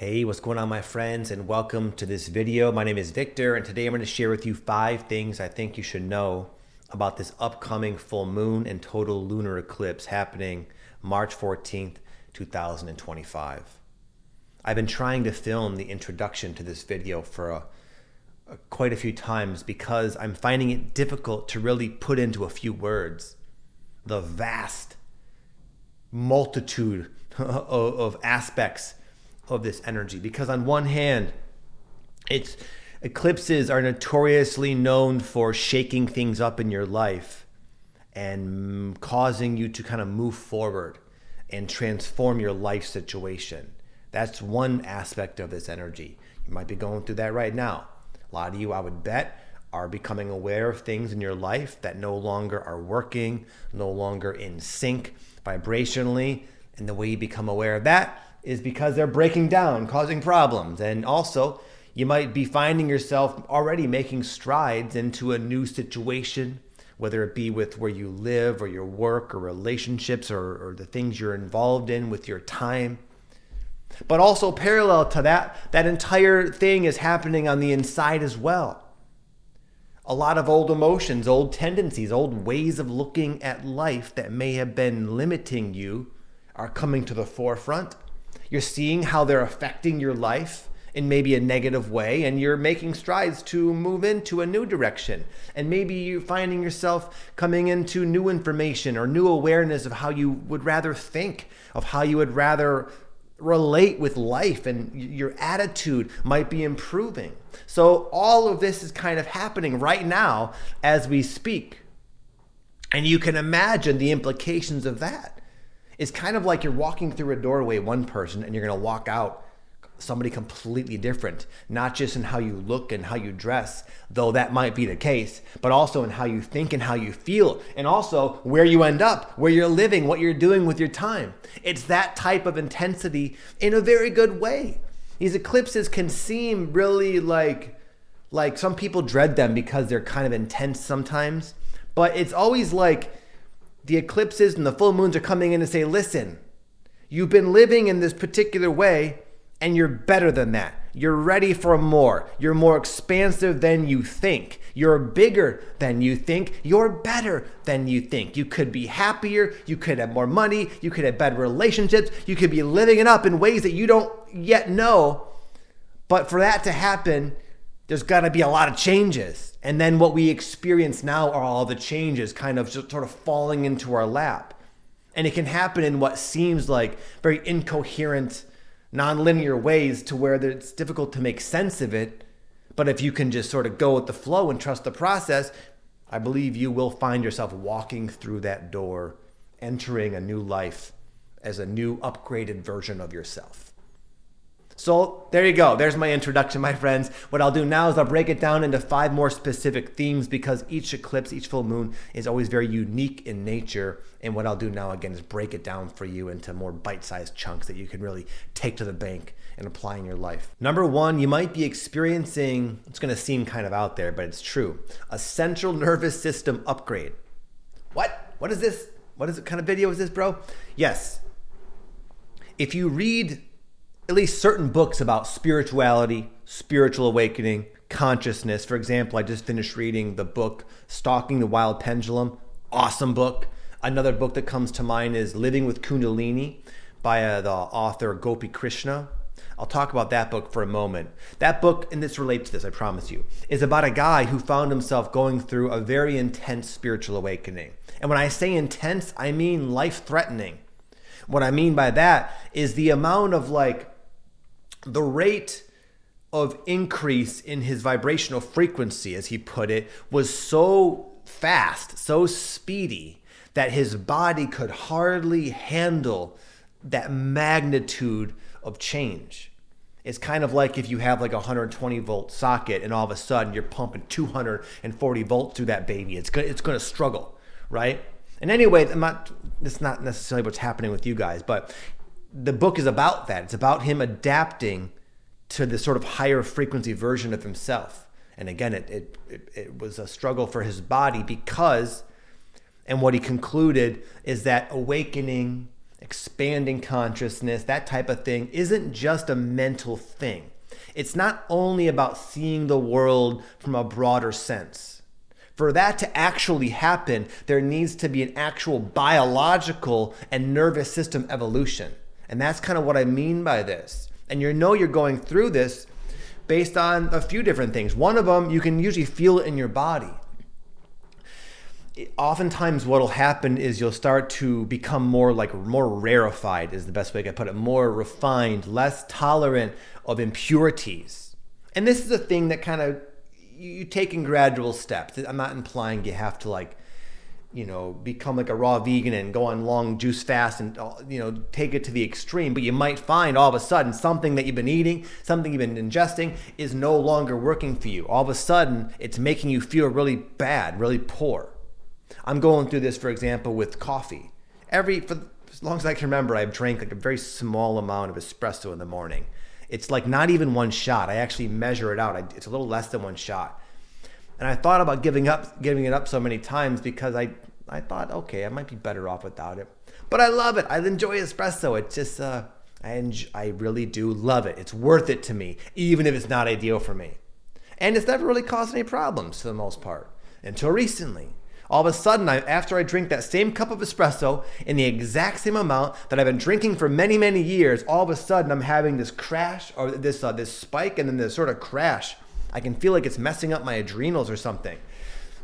Hey, what's going on, my friends, and welcome to this video. My name is Victor, and today I'm going to share with you 5 things I think you should know about this upcoming full moon and total lunar eclipse happening March 14th, 2025. I've been trying to film the introduction to this video for quite a few times because I'm finding it difficult to really put into a few words the vast multitude of aspects of this energy. Because on one hand, eclipses are notoriously known for shaking things up in your life and causing you to kind of move forward and transform your life situation. That's one aspect of this energy. You might be going through that right now. A lot of you, I would bet, are becoming aware of things in your life that no longer are working, no longer in sync vibrationally. And the way you become aware of that is because they're breaking down, causing problems. And also, you might be finding yourself already making strides into a new situation, whether it be with where you live or your work or relationships or the things you're involved in with your time. But also parallel to that entire thing is happening on the inside as well. A lot of old emotions, old tendencies, old ways of looking at life that may have been limiting you are coming to the forefront. You're seeing how they're affecting your life in maybe a negative way, and you're making strides to move into a new direction. And maybe you're finding yourself coming into new information or new awareness of how you would rather think, of how you would rather relate with life, and your attitude might be improving. So all of this is kind of happening right now as we speak. And you can imagine the implications of that. It's kind of like you're walking through a doorway, one person, and you're going to walk out somebody completely different, not just in how you look and how you dress, though that might be the case, but also in how you think and how you feel, and also where you end up, where you're living, what you're doing with your time. It's that type of intensity in a very good way. These eclipses can seem really like some people dread them because they're kind of intense sometimes, but it's always like the eclipses and the full moons are coming in to say, listen, you've been living in this particular way and you're better than that. You're ready for more. You're more expansive than you think. You're bigger than you think. You're better than you think. You could be happier. You could have more money. You could have better relationships. You could be living it up in ways that you don't yet know. But for that to happen, there's got to be a lot of changes. And then what we experience now are all the changes kind of just sort of falling into our lap. And it can happen in what seems like very incoherent, nonlinear ways to where it's difficult to make sense of it. But if you can just sort of go with the flow and trust the process, I believe you will find yourself walking through that door, entering a new life as a new upgraded version of yourself. So there you go. There's my introduction, my friends. What I'll do now is I'll break it down into 5 more specific themes because each eclipse, each full moon is always very unique in nature. And what I'll do now, again, is break it down for you into more bite-sized chunks that you can really take to the bank and apply in your life. Number 1, you might be experiencing, it's going to seem kind of out there, but it's true, a central nervous system upgrade. What? What is this? What kind of video is this, bro? Yes. If you read at least certain books about spirituality, spiritual awakening, consciousness. For example, I just finished reading the book Stalking the Wild Pendulum. Awesome book. Another book that comes to mind is Living with Kundalini by the author Gopi Krishna. I'll talk about that book for a moment. That book, and this relates to this, I promise you, is about a guy who found himself going through a very intense spiritual awakening. And when I say intense, I mean life-threatening. What I mean by that is the amount of the rate of increase in his vibrational frequency, as he put it, was so fast, so speedy, that his body could hardly handle that magnitude of change. It's kind of like if you have like a 120 volt socket and all of a sudden you're pumping 240 volts through that baby. It's going to struggle, right? And anyway, it's not necessarily what's happening with you guys, but the book is about that. It's about him adapting to the sort of higher frequency version of himself. And again, it was a struggle for his body because, and what he concluded is that awakening expanding consciousness, that type of thing, isn't just a mental thing. It's not only about seeing the world from a broader sense. For that to actually happen, there needs to be an actual biological and nervous system evolution. And that's kind of what I mean by this. And you're going through this based on a few different things. One of them, you can usually feel it in your body. Oftentimes what'll happen is you'll start to become more rarefied is the best way I can put it, more refined, less tolerant of impurities. And this is a thing that kind of you take in gradual steps. I'm not implying you have to become like a raw vegan and go on long juice fast and take it to the extreme, but you might find all of a sudden something that you've been eating, something you've been ingesting is no longer working for you. All of a sudden it's making you feel really bad, really poor. I'm going through this, for example, with coffee. For as long as I can remember, I've drank like a very small amount of espresso in the morning. It's like not even one shot. I actually measure it out. It's a little less than one shot. And I thought about giving it up so many times because I thought, okay, I might be better off without it. But I love it. I enjoy espresso. It's just, I really do love it. It's worth it to me, even if it's not ideal for me. And it's never really caused any problems for the most part, until recently. All of a sudden, after I drink that same cup of espresso in the exact same amount that I've been drinking for many, many years, all of a sudden I'm having this crash or this spike and then this sort of crash. I can feel like it's messing up my adrenals or something.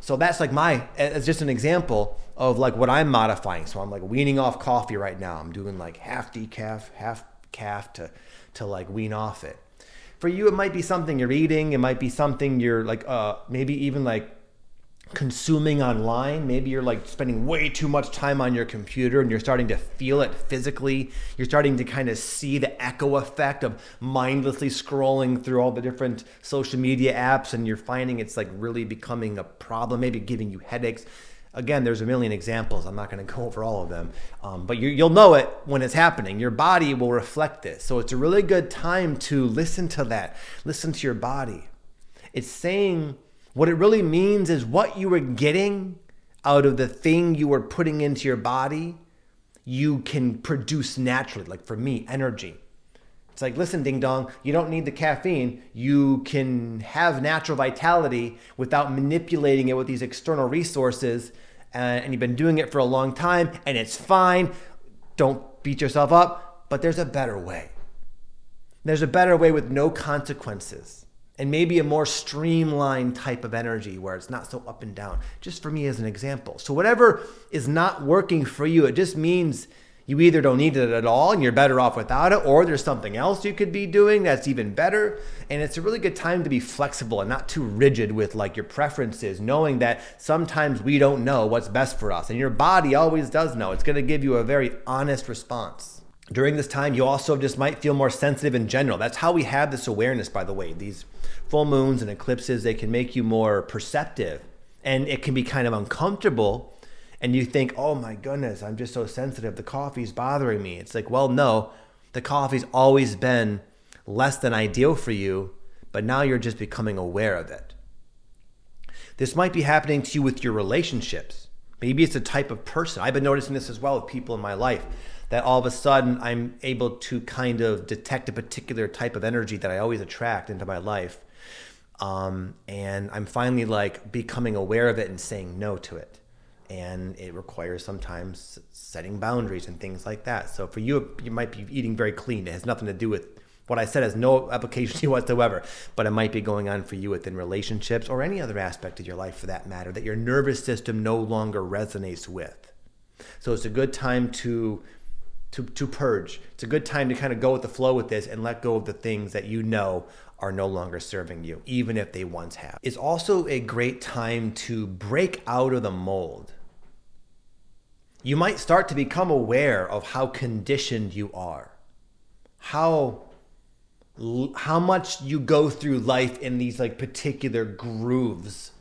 So that's it's just an example of like what I'm modifying. So I'm like weaning off coffee right now. I'm doing like half decaf, half calf to like wean off it. For you, it might be something you're eating. It might be something you're like, maybe even like consuming online. Maybe you're like spending way too much time on your computer and you're starting to feel it physically. You're starting to kind of see the echo effect of mindlessly scrolling through all the different social media apps, and you're finding it's like really becoming a problem, maybe giving you headaches. Again, there's a million examples. I'm not going to go over all of them, but you'll know it when it's happening. Your body will reflect this. So it's a really good time to listen to that. Listen to your body. It's saying what it really means is what you were getting out of the thing you were putting into your body, you can produce naturally. Like for me, energy. It's like, listen, ding dong, you don't need the caffeine. You can have natural vitality without manipulating it with these external resources. And you've been doing it for a long time and it's fine. Don't beat yourself up, but there's a better way. There's a better way with no consequences. And maybe a more streamlined type of energy where it's not so up and down, just for me as an example. So whatever is not working for you, it just means you either don't need it at all and you're better off without it, or there's something else you could be doing that's even better. And it's a really good time to be flexible and not too rigid with like your preferences, knowing that sometimes we don't know what's best for us. And your body always does know. It's going to give you a very honest response. During this time, you also just might feel more sensitive in general. That's how we have this awareness, by the way. These full moons and eclipses, they can make you more perceptive, and it can be kind of uncomfortable. And you think, oh my goodness, I'm just so sensitive. The coffee's bothering me. It's like, well, no, the coffee's always been less than ideal for you, but now you're just becoming aware of it. This might be happening to you with your relationships. Maybe it's a type of person. I've been noticing this as well with people in my life, that all of a sudden I'm able to kind of detect a particular type of energy that I always attract into my life. And I'm finally like becoming aware of it and saying no to it. And it requires sometimes setting boundaries and things like that. So for you, you might be eating very clean. It has nothing to do with what I said, has no application to you whatsoever, but it might be going on for you within relationships or any other aspect of your life for that matter, that your nervous system no longer resonates with. So it's a good time to purge. It's a good time to kind of go with the flow with this and let go of the things that you know are no longer serving you, even if they once have. It's also a great time to break out of the mold. You might start to become aware of how conditioned you are, how much you go through life in these like particular grooves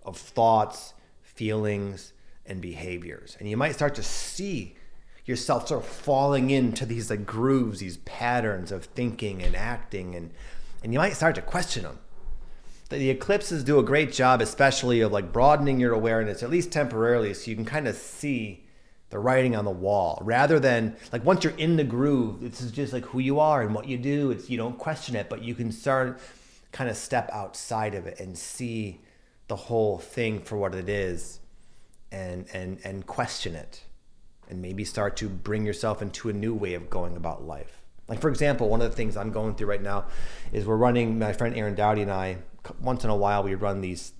of thoughts, feelings, and behaviors. And you might start to see yourself sort of falling into these like grooves, these patterns of thinking and acting, and you might start to question them. The eclipses do a great job, especially of like broadening your awareness, at least temporarily, so you can kind of see the writing on the wall, rather than like once you're in the groove, this is just like who you are and what you do. It's, you don't question it, but you can start kind of step outside of it and see the whole thing for what it is, and question it, and maybe start to bring yourself into a new way of going about life. Like, for example, one of the things I'm going through right now is we're running, my friend Aaron Dowdy and I, once in a while we run these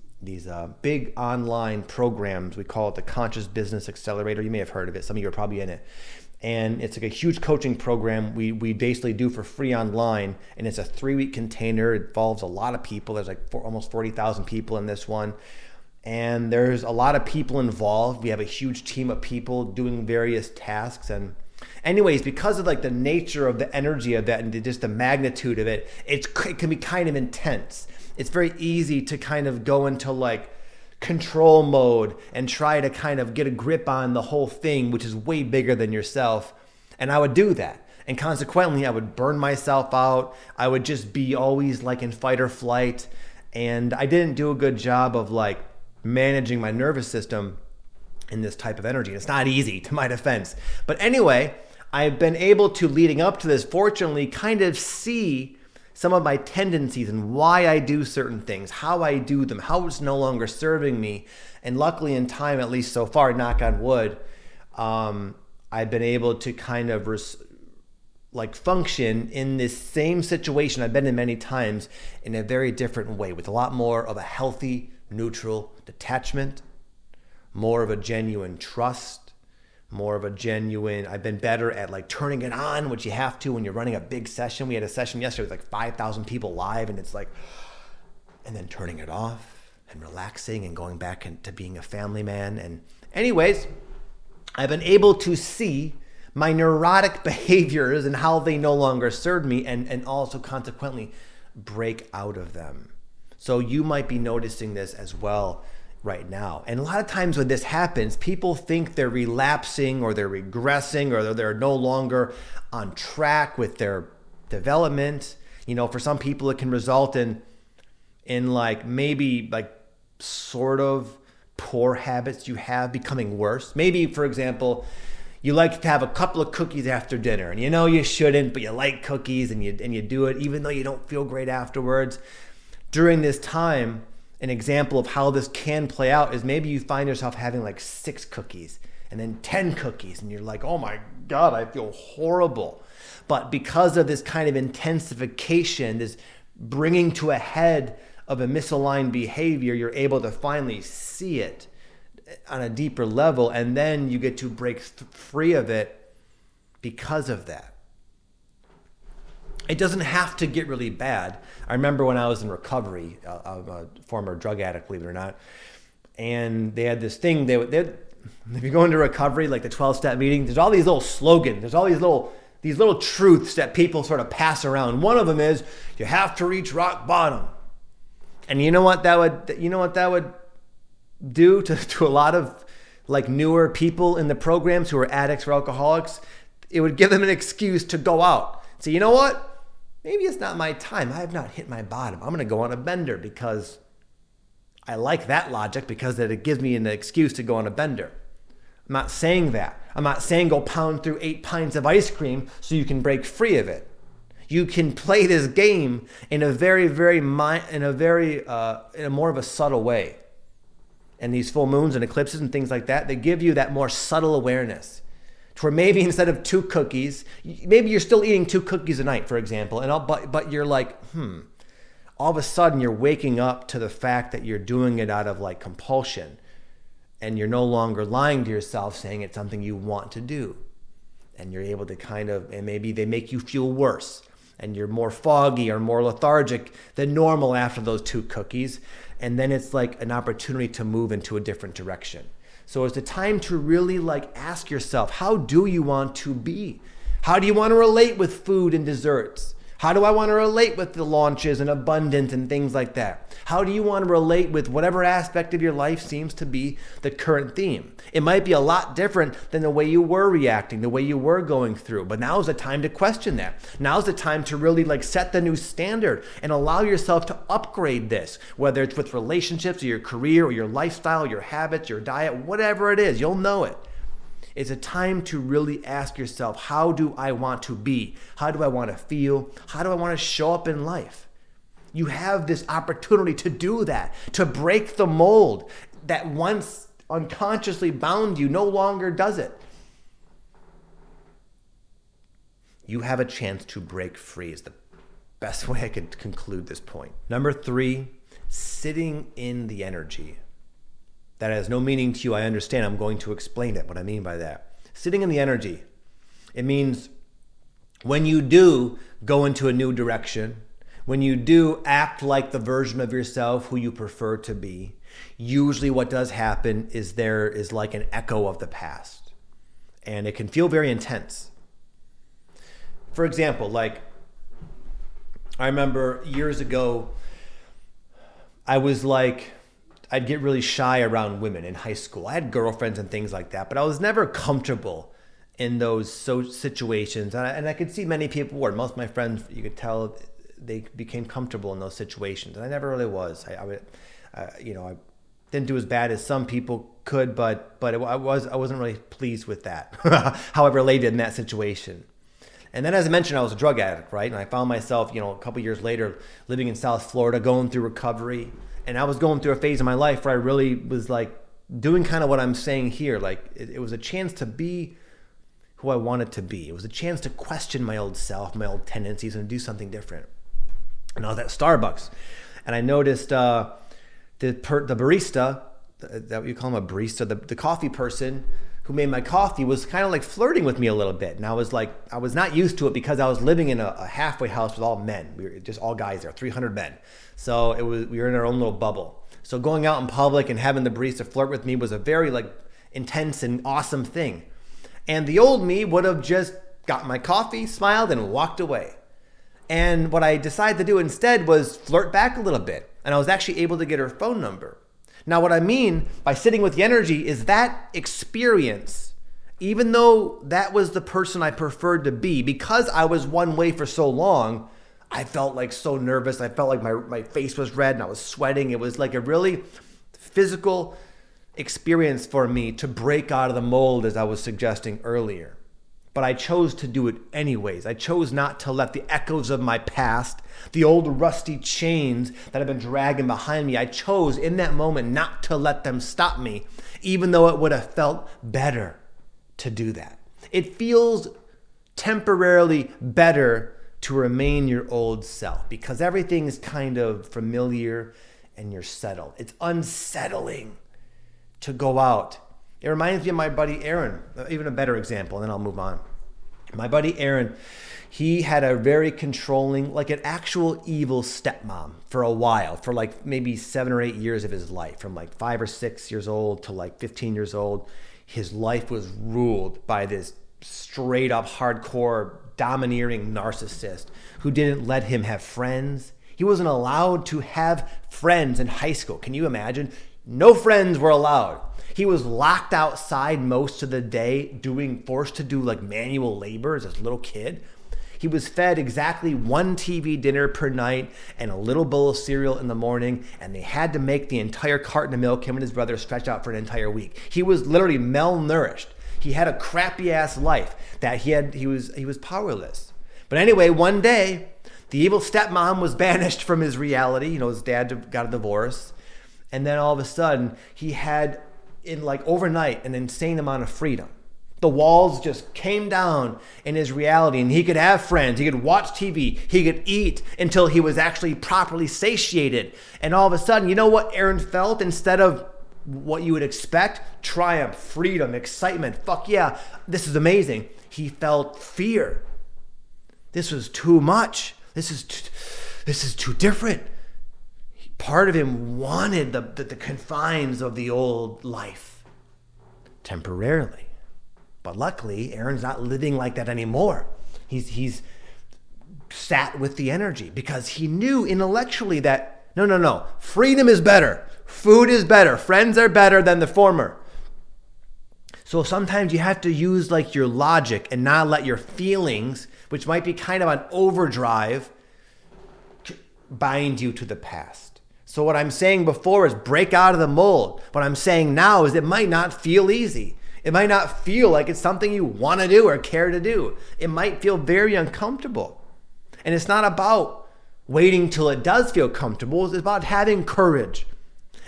big online programs. We call it the Conscious Business Accelerator. You may have heard of it. Some of you are probably in it. And it's like a huge coaching program we basically do for free online. And it's a 3-week container. It involves a lot of people. There's like almost 40,000 people in this one. And there's a lot of people involved. We have a huge team of people doing various tasks. And anyways, because of like the nature of the energy of that and just the magnitude of it, it can be kind of intense. It's very easy to kind of go into like control mode and try to kind of get a grip on the whole thing, which is way bigger than yourself. And I would do that. And consequently, I would burn myself out. I would just be always like in fight or flight. And I didn't do a good job of like managing my nervous system in this type of energy. It's not easy, to my defense. But anyway, I've been able to, leading up to this, fortunately, kind of see some of my tendencies and why I do certain things, how I do them, how it's no longer serving me. And luckily in time, at least so far, knock on wood, I've been able to kind of function in this same situation I've been in many times in a very different way, with a lot more of a healthy, neutral detachment, more of a genuine trust, more of a genuine, I've been better at like turning it on, which you have to when you're running a big session. We had a session yesterday with like 5,000 people live, and it's like, and then turning it off and relaxing and going back into being a family man. And anyways, I've been able to see my neurotic behaviors and how they no longer serve me, and also consequently break out of them. So you might be noticing this as well right now. And a lot of times when this happens, people think they're relapsing or they're regressing or they're no longer on track with their development. You know, for some people it can result in like maybe like sort of poor habits you have becoming worse. Maybe, for example, you like to have a couple of cookies after dinner, and you know you shouldn't, but you like cookies and you do it even though you don't feel great afterwards. During this time, an example of how this can play out is maybe you find yourself having like 6 cookies and then 10 cookies, and you're like, oh my God, I feel horrible. But because of this kind of intensification, this bringing to a head of a misaligned behavior, you're able to finally see it on a deeper level, and then you get to break free of it because of that. It doesn't have to get really bad. I remember when I was in recovery, I'm a former drug addict, believe it or not, and they had this thing, if you go into recovery, like the 12-step meeting, there's all these little slogans, there's all these little truths that people sort of pass around. One of them is, you have to reach rock bottom. And you know what that would do to a lot of like newer people in the programs who are addicts or alcoholics? It would give them an excuse to go out. So you know what? Maybe it's not my time. I have not hit my bottom. I'm going to go on a bender because I like that logic, because it gives me an excuse to go on a bender. I'm not saying that. I'm not saying go pound through 8 pints of ice cream so you can break free of it. You can play this game in a more of a subtle way. And these full moons and eclipses and things like that, they give you that more subtle awareness. To where maybe instead of 2 cookies, maybe you're still eating 2 cookies a night, for example, but you're like, all of a sudden you're waking up to the fact that you're doing it out of like compulsion, and you're no longer lying to yourself saying it's something you want to do. And you're able to kind of, and maybe they make you feel worse, and you're more foggy or more lethargic than normal after those 2 cookies. And then it's like an opportunity to move into a different direction. So it's the time to really like ask yourself, how do you want to be? How do you want to relate with food and desserts? How do I want to relate with the launches and abundance and things like that? How do you want to relate with whatever aspect of your life seems to be the current theme? It might be a lot different than the way you were reacting, the way you were going through, but now's the time to question that. Now's the time to really like set the new standard and allow yourself to upgrade this, whether it's with relationships or your career or your lifestyle, your habits, your diet, whatever it is, you'll know it. It's a time to really ask yourself, how do I want to be? How do I want to feel? How do I want to show up in life? You have this opportunity to do that, to break the mold that once unconsciously bound you no longer does it. You have a chance to break free is the best way I could conclude this point. Number 3, sitting in the energy. That has no meaning to you, I understand. I'm going to explain it, what I mean by that. Sitting in the energy. It means when you do go into a new direction, when you do act like the version of yourself who you prefer to be, usually what does happen is there is like an echo of the past. And it can feel very intense. For example, like I remember years ago, I'd get really shy around women in high school. I had girlfriends and things like that, but I was never comfortable in those situations. And I could see many people were. Most of my friends, you could tell, they became comfortable in those situations. And I never really was. I didn't do as bad as some people could, but I wasn't really pleased with that, how I related in that situation. And then, as I mentioned, I was a drug addict, right? And I found myself, a couple years later, living in South Florida, going through recovery. And I was going through a phase of my life where I really was like doing kind of what I'm saying here. Like it was a chance to be who I wanted to be. It was a chance to question my old self, my old tendencies, and do something different. And I was at Starbucks, and I noticed the barista, that you call him a barista, the coffee person who made my coffee was kind of like flirting with me a little bit. And I was not used to it because I was living in a halfway house with all men. We were just all guys there, 300 men. So we were in our own little bubble. So going out in public and having the barista flirt with me was a very intense and awesome thing. And the old me would have just got my coffee, smiled, and walked away. And what I decided to do instead was flirt back a little bit. And I was actually able to get her phone number. Now, what I mean by sitting with the energy is that experience, even though that was the person I preferred to be, because I was one way for so long, I felt so nervous. I felt like my face was red and I was sweating. It was like a really physical experience for me to break out of the mold, as I was suggesting earlier. But I chose to do it anyways. I chose not to let the echoes of my past, the old rusty chains that have been dragging behind me, I chose in that moment not to let them stop me, even though it would have felt better to do that. It feels temporarily better to remain your old self because everything is kind of familiar and you're settled. It's unsettling to go out. It reminds me of my buddy Aaron, even a better example, and then I'll move on. My buddy Aaron, he had a very controlling, an actual evil stepmom for a while, for maybe 7 or 8 years of his life, from 5 or 6 years old to 15 years old. His life was ruled by this straight up hardcore domineering narcissist who didn't let him have friends. He wasn't allowed to have friends in high school. Can you imagine? No friends were allowed. He was locked outside most of the day, forced to do manual labor as a little kid. He was fed exactly 1 TV dinner per night and a little bowl of cereal in the morning, and they had to make the entire carton of milk him and his brother stretch out for an entire week. He was literally malnourished. He had a crappy ass life that he was powerless. But anyway, one day, the evil stepmom was banished from his reality. His dad got a divorce. And then all of a sudden, he had, overnight, an insane amount of freedom. The walls just came down in his reality, and he could have friends. He could watch TV. He could eat until he was actually properly satiated. And all of a sudden, you know what Aaron felt? Instead of what you would expect, triumph, freedom, excitement, fuck yeah, this is amazing. He felt fear. This was too much. This is too different. Part of him wanted the confines of the old life temporarily. But luckily, Aaron's not living like that anymore. He's sat with the energy because he knew intellectually that, no, freedom is better. Food is better. Friends are better than the former. So sometimes you have to use your logic and not let your feelings, which might be kind of on overdrive, bind you to the past. So what I'm saying before is break out of the mold. What I'm saying now is it might not feel easy. It might not feel like it's something you want to do or care to do. It might feel very uncomfortable. And it's not about waiting till it does feel comfortable. It's about having courage.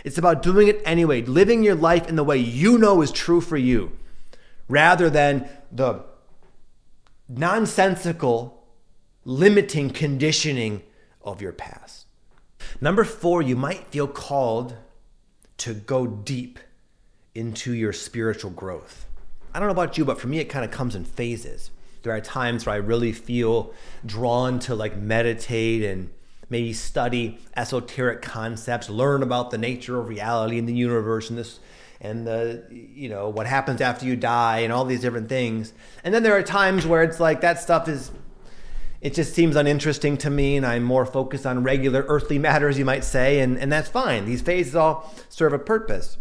It's about doing it anyway, living your life in the way you know is true for you, rather than the nonsensical, limiting conditioning of your past. Number 4, you might feel called to go deep into your spiritual growth. I don't know about you, but for me, it kind of comes in phases. There are times where I really feel drawn to like meditate and maybe study esoteric concepts, learn about the nature of reality and the universe and this and the, you know, what happens after you die and all these different things. And then there are times where it's like that stuff it just seems uninteresting to me, and I'm more focused on regular earthly matters, you might say, and that's fine. These phases all serve a purpose.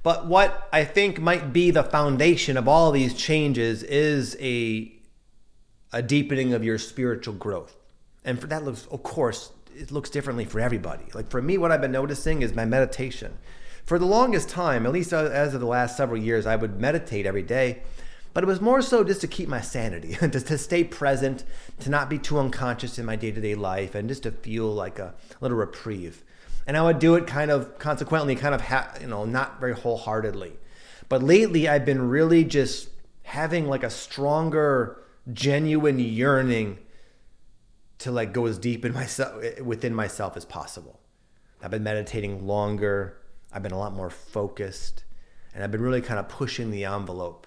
But what I think might be the foundation of all these changes is a deepening of your spiritual growth. And for that looks, of course, it looks differently for everybody. Like for me, what I've been noticing is my meditation. For the longest time, at least as of the last several years, I would meditate every day. But it was more so just to keep my sanity, just to stay present, to not be too unconscious in my day-to-day life, and just to feel like a little reprieve. And I would do it kind of consequently, not very wholeheartedly. But lately, I've been really just having like a stronger, genuine yearning to like go as deep within myself as possible. I've been meditating longer. I've been a lot more focused, and I've been really kind of pushing the envelope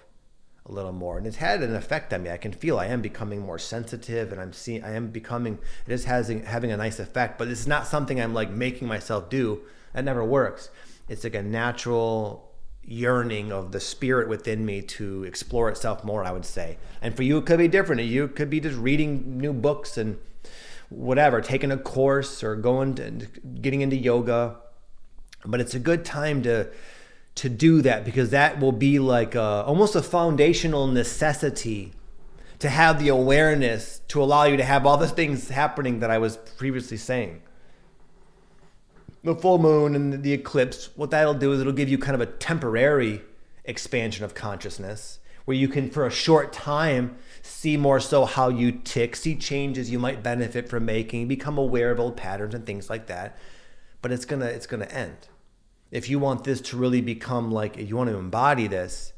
a little more, and it's had an effect on me. I can feel I am becoming more sensitive, and it is having a nice effect. But it's not something I'm like making myself do. That never works. It's like a natural yearning of the spirit within me to explore itself more, I would say. And for you, it could be different. You could be just reading new books and whatever, taking a course or getting into yoga. But it's a good time to do that, because that will be like almost a foundational necessity to have the awareness to allow you to have all the things happening that I was previously saying. The full moon and the eclipse, what that'll do is it'll give you kind of a temporary expansion of consciousness where you can, for a short time, see more so how you tick, see changes you might benefit from making, become aware of old patterns and things like that. But it's gonna end. If you want this to really become like, if you want to embody this,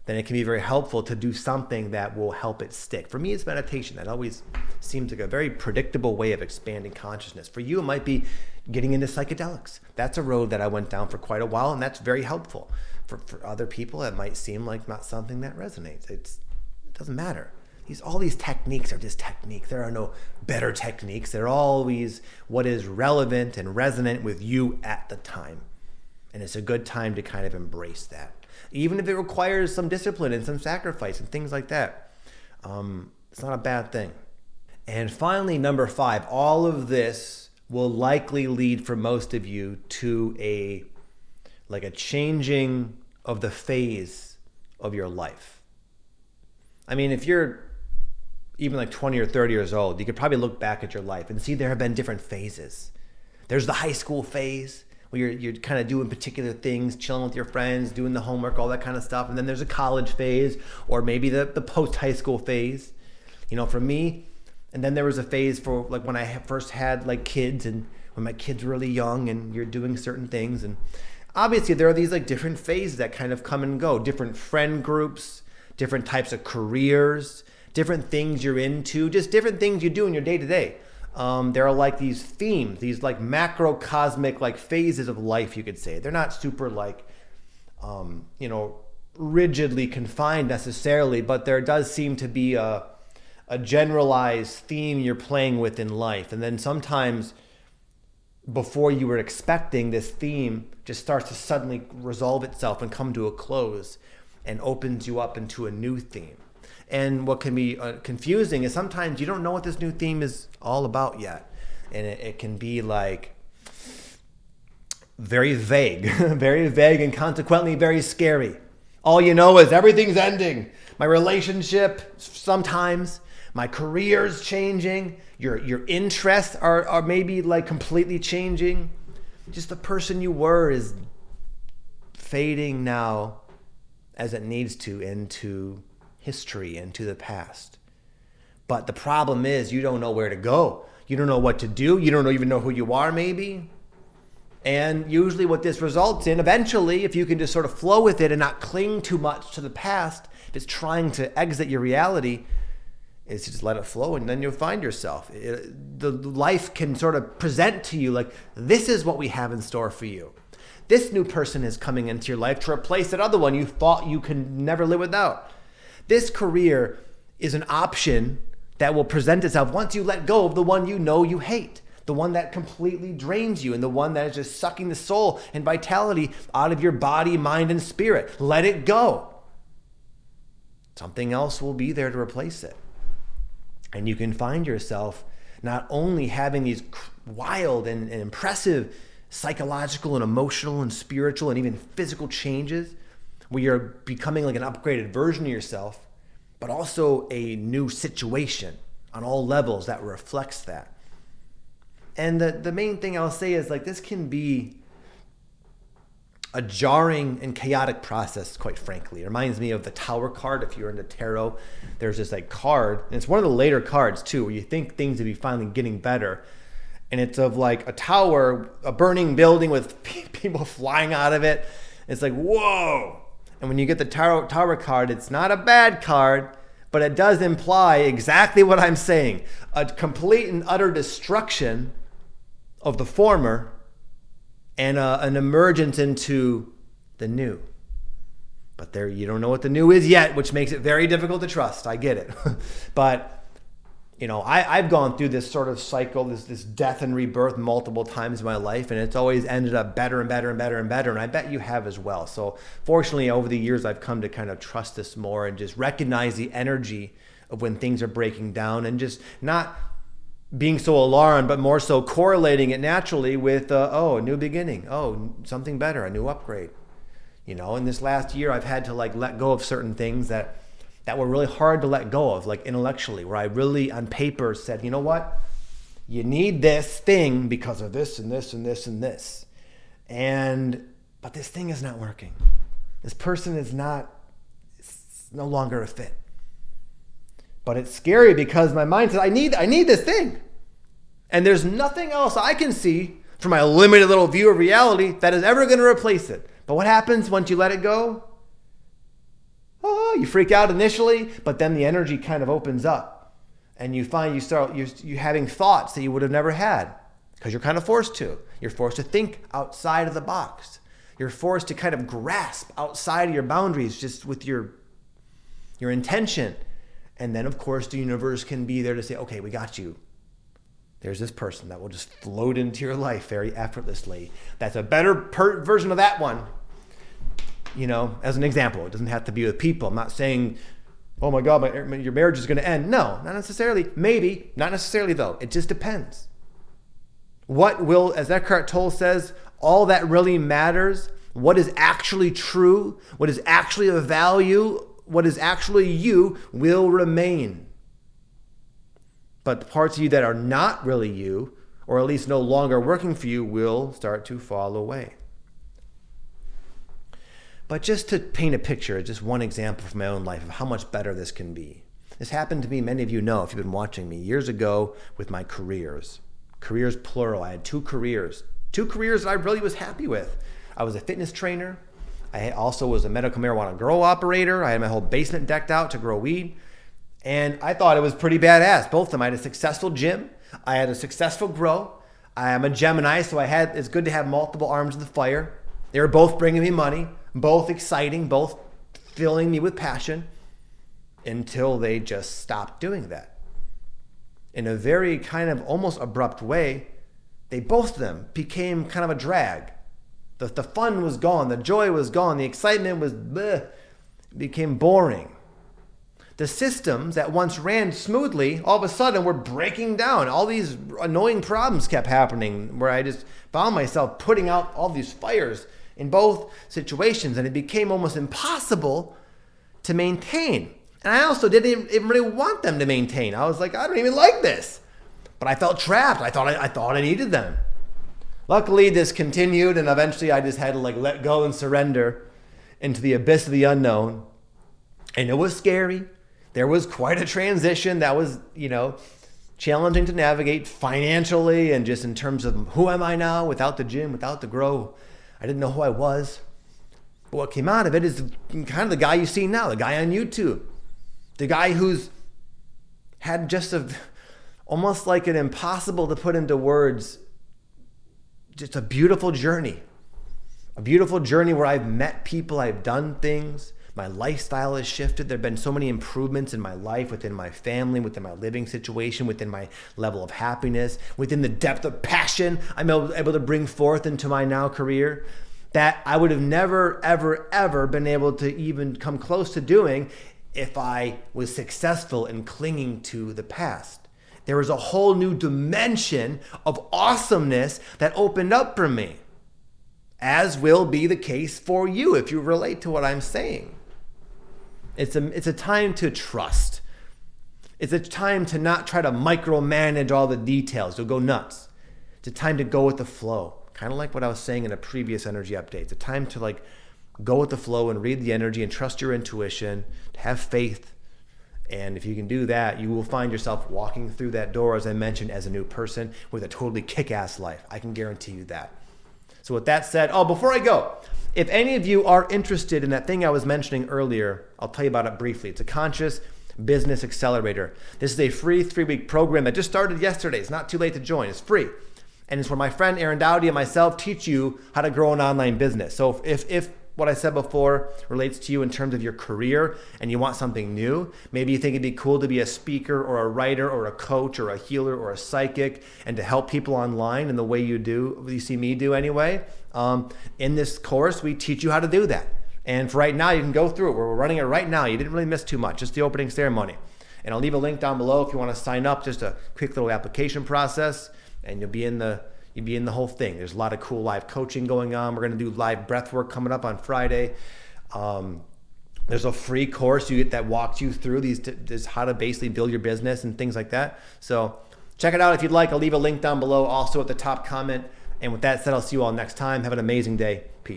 then it can be very helpful to do something that will help it stick. For me, it's meditation. That always seems like a very predictable way of expanding consciousness. For you, it might be getting into psychedelics. That's a road that I went down for quite a while, and that's very helpful. For other people, it might seem like not something that resonates. It doesn't matter. All these techniques are just techniques. There are no better techniques. They're always what is relevant and resonant with you at the time. And it's a good time to kind of embrace that. Even if it requires some discipline and some sacrifice and things like that. It's not a bad thing. And finally, number 5, all of this will likely lead for most of you to a changing of the phase of your life. I mean, if you're even like 20 or 30 years old, you could probably look back at your life and see there have been different phases. There's the high school phase, where you're kind of doing particular things, chilling with your friends, doing the homework, all that kind of stuff. And then there's a college phase, or maybe the post-high school phase, for me. And then there was a phase for like when I first had like kids, and when my kids were really young, and you're doing certain things. And obviously there are these like different phases that kind of come and go, different friend groups, different types of careers, different things you're into, just different things you do in your day-to-day. There are like these themes, these like macrocosmic like phases of life, you could say. They're not super like, rigidly confined necessarily, but there does seem to be a generalized theme you're playing with in life. And then sometimes before you were expecting, this theme just starts to suddenly resolve itself and come to a close and opens you up into a new theme. And what can be confusing is sometimes you don't know what this new theme is all about yet. And it can be like very vague, very vague, and consequently very scary. All you know is everything's ending. My relationship sometimes, my career's changing, your interests are maybe like completely changing. Just the person you were is fading now as it needs to into history, into the past. But the problem is you don't know where to go. You don't know what to do. You don't even know who you are, maybe. And usually what this results in, eventually, if you can just sort of flow with it and not cling too much to the past, if it's trying to exit your reality, is to just let it flow, and then you'll find yourself. The life can sort of present to you like, this is what we have in store for you. This new person is coming into your life to replace that other one you thought you could never live without. This career is an option that will present itself once you let go of the one you know you hate, the one that completely drains you, and the one that is just sucking the soul and vitality out of your body, mind, and spirit. Let it go. Something else will be there to replace it. And you can find yourself not only having these wild and impressive psychological and emotional and spiritual and even physical changes where you're becoming like an upgraded version of yourself, but also a new situation on all levels that reflects that. And the main thing I'll say is like this can be a jarring and chaotic process, quite frankly. It reminds me of the Tower card. If you're into tarot, there's this like card, and it's one of the later cards too, where you think things would be finally getting better. And it's of like a tower, a burning building with people flying out of it. It's like, whoa. And when you get the Tower card, it's not a bad card, but it does imply exactly what I'm saying. A complete and utter destruction of the former and an emergence into the new. But there, you don't know what the new is yet, which makes it very difficult to trust. I get it. But you know, I've gone through this sort of cycle, this death and rebirth multiple times in my life, and it's always ended up better and better and better and better, and I bet you have as well. So fortunately, over the years, I've come to kind of trust this more and just recognize the energy of when things are breaking down, and just not being so alarmed, but more so correlating it naturally with, a new beginning, something better, a new upgrade. You know, in this last year, I've had to like let go of certain things that were really hard to let go of, like intellectually, where I really on paper said, you know what, you need this thing because of this and this and this and this. But this thing is not working. This person is it's no longer a fit. But it's scary because my mind says, I need this thing. And there's nothing else I can see from my limited little view of reality that is ever going to replace it. But what happens once you let it go? You freak out initially, but then the energy kind of opens up, and you find you're having thoughts that you would have never had because you're kind of forced to. You're forced to think outside of the box. You're forced to kind of grasp outside of your boundaries just with your intention. And then, of course, the universe can be there to say, okay, we got you. There's this person that will just float into your life very effortlessly. That's a better version of that one. You know, as an example, it doesn't have to be with people. I'm not saying, oh my God, your marriage is going to end. No, not necessarily. Maybe, not necessarily though. It just depends. What will, as Eckhart Tolle says, all that really matters, what is actually true, what is actually of value, what is actually you will remain. But the parts of you that are not really you, or at least no longer working for you, will start to fall away. But just to paint a picture, just one example from my own life of how much better this can be. This happened to me, many of you know if you've been watching me, years ago with my careers. Careers plural. I had two careers that I really was happy with. I was a fitness trainer. I also was a medical marijuana grow operator. I had my whole basement decked out to grow weed. And I thought it was pretty badass. Both of them. I had a successful gym. I had a successful grow. I am a Gemini, so it's good to have multiple arms of the fire. They were both bringing me money. Both exciting, both filling me with passion, until they just stopped doing that. In a very kind of almost abrupt way, both of them became kind of a drag. The fun was gone, the joy was gone, the excitement was became boring. The systems that once ran smoothly, all of a sudden were breaking down. All these annoying problems kept happening where I just found myself putting out all these fires in both situations, and it became almost impossible to maintain. And I also didn't even really want them to maintain. I was like, I don't even like this. But I felt trapped. I thought I needed them. Luckily, this continued, and eventually I just had to like let go and surrender into the abyss of the unknown. And it was scary. There was quite a transition that was, challenging to navigate financially and just in terms of who am I now without the gym, without the grow. I didn't know who I was. But what came out of it is kind of the guy you see now, the guy on YouTube, the guy who's had just almost like an impossible to put into words, just a beautiful journey where I've met people, I've done things. My lifestyle has shifted. There have been so many improvements in my life, within my family, within my living situation, within my level of happiness, within the depth of passion I'm able to bring forth into my now career, that I would have never, ever, ever been able to even come close to doing if I was successful in clinging to the past. There was a whole new dimension of awesomeness that opened up for me, as will be the case for you if you relate to what I'm saying. It's a time to trust. It's a time to not try to micromanage all the details. You'll go nuts. It's a time to go with the flow. Kind of like what I was saying in a previous energy update. It's a time to go with the flow and read the energy and trust your intuition, to have faith. And if you can do that, you will find yourself walking through that door, as I mentioned, as a new person with a totally kick-ass life. I can guarantee you that. So with that said, before I go, if any of you are interested in that thing I was mentioning earlier, I'll tell you about it briefly. It's a Conscious Business Accelerator. This is a free 3-week program that just started yesterday. It's not too late to join. It's free. And it's where my friend Aaron Dowdy and myself teach you how to grow an online business. So if what I said before relates to you in terms of your career and you want something new, maybe you think it'd be cool to be a speaker or a writer or a coach or a healer or a psychic and to help people online in the way you see me do anyway. In this course, we teach you how to do that. And for right now, you can go through it. We're running it right now. You didn't really miss too much, just the opening ceremony. And I'll leave a link down below if you want to sign up, just a quick little application process, and you'll be in the whole thing. There's a lot of cool live coaching going on. We're going to do live breath work coming up on Friday. There's a free course you get that walks you through this how to basically build your business and things like that. So check it out if you'd like. I'll leave a link down below, also at the top comment. And with that said, I'll see you all next time. Have an amazing day. Peace.